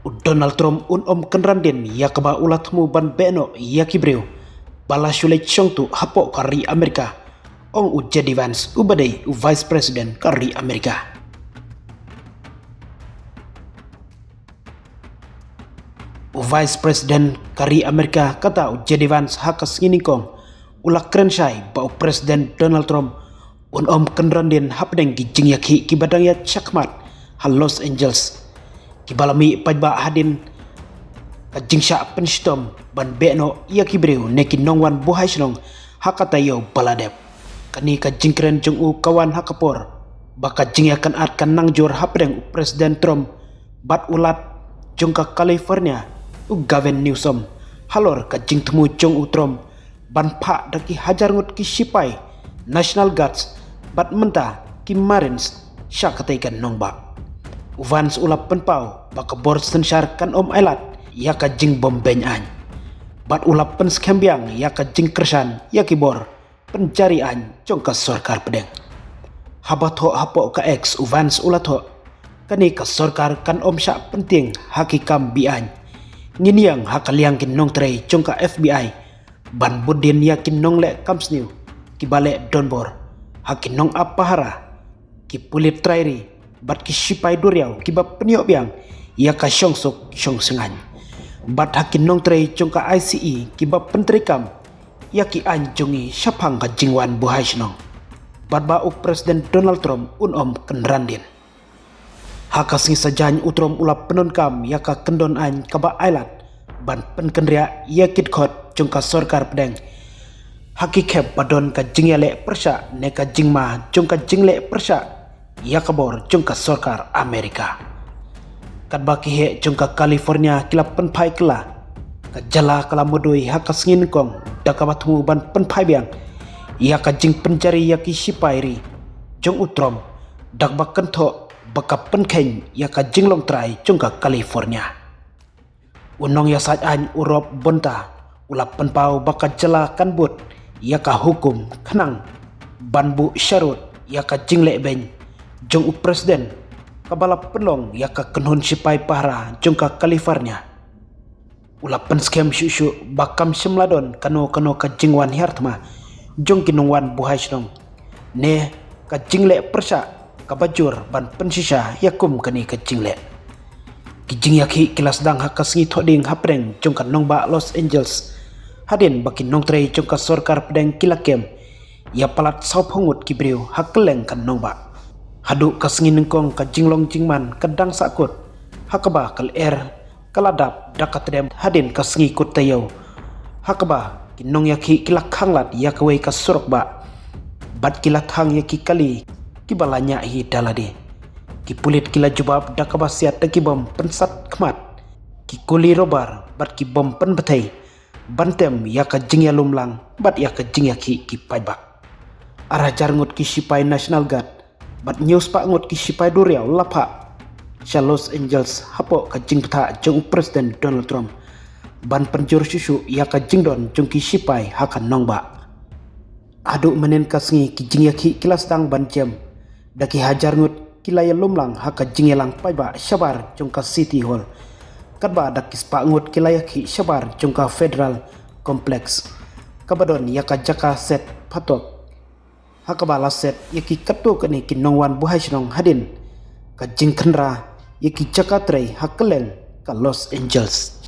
Donald Trump kenrandin ya kaba ulatmu ban beno ya kibreu bala shulek tu hapo kari Amerika ong J.D. Vance ubadai Vice President kari Amerika. Vice President kari Amerika kata J.D. Vance hakas nginikong ulak krensai bau Presiden Donald Trump kenrandin hapdeng gijing yaki kibadang ya chakmat hal Los Angeles kibalami pajba hadin kajing sya penstom ban beno ia kibreu nekin nongwan buhai snong hakata yo baladep kani kajing keren jung u kawan hakapor baka jing akan atkan nangjor hapdeng Presiden Trump bat ulat jungka California u Gavin Newsom halor kajing temu jung u Trump ban pak daki hajar ngut ki sipai National Guards bat menta ki Marines sya kataikan nongba Vance ulap penpau baka bor sensar kan ailat ya ka jing bom benyan bat ulap pen skembiang ya ka jing kersan ya ki bor pencarian jongka sorkar pedeng habato hapo ka ex Vance ulat ho kani ka sorkar kan sya penting hakikam bian nginiang hakaliang kin nong trei jongka FBI ban budin yakin nong le kamsniu ki bale donbor hakin nong apahara ki pulit trairi bat ki sipai duriau ki bab peniok biang ia ka syongsok syongsengan bat hakin nong trei jongka ICE ki bab pentrikam ia ki anjongi syapang ka jingwan buhai snong bat ba Presiden Donald Trump kenrandin hakas ngi sajan utrom ulap penonkam ia ka kendon an kaba ailat ban penkendria ia kit khot jongka sorkar pedeng hakikep badon ka jingyale persya ne ka jingma jongka jingle persya ia kabor jongka sorkar Amerika kadba kihe jongka California kila penpai kela ka jala kala modoi hakas ngin kong dakabatmu ban penpai biang ia ka jing pencari yaki sipairi jong utrom dakba kentho baka penkeng ia ka jinglong trai jongka California unong ya sajan urop bonta ulap penpau baka jala kan but ia ka hukum kenang banbu syarut ia ka jingle ben jong Presiden kabala penlong ia ka kenhun sipai pahra jongka California ulap pen skem syusyu bakam semladon kano ka jingwan hiartma jong kinongwan buhai snong ne ka jingle persya kabajur ban pensisa yakum kani ka jingle kijing yaki kilas dang hakas ngi thoding hapreng jongka nongba Los Angeles hadin bakin nong trei jongka sorkar pedeng kilakem ya palat saup hongut kibriu hakeleng kan nongba hadu kasngi nengkong ka jinglong jingman kadang sakut hakaba kal kaladap dakatdem hadin kasngi kut tayo hakaba kinong yaki kilak hanglat yakawai ka surok ba bat kilat hang yaki kali kibalanya hi dalade ki pulit kila jubab dakaba siat daki bom pensat kmat ki kuli robar bat ki bom pen betai bantem yaka jingya lumlang bat yaka jingya ki paiba arah jarngut ki sipai National Guard bat news pak ngut ki sipai duriau lapa sya Los Angeles hapo ka jing peta jong Presiden Donald Trump ban penjur susu yaka jingdon jong ki sipai hakan nongba adu menen kasngi ki jingya ki kilas dang ban jam daki hajar ngut kilaya lumlang haka jingya lang paiba syabar jong ka City Hall kadba dakis pak ngut kilaya ki syabar jongka Federal Complex kabadon yaka jaka set patok hakabala set yaki katu kani kinongwan buhai snong hadin ka jingkhenra yaki jaka trei hakeleng ka Los Angeles.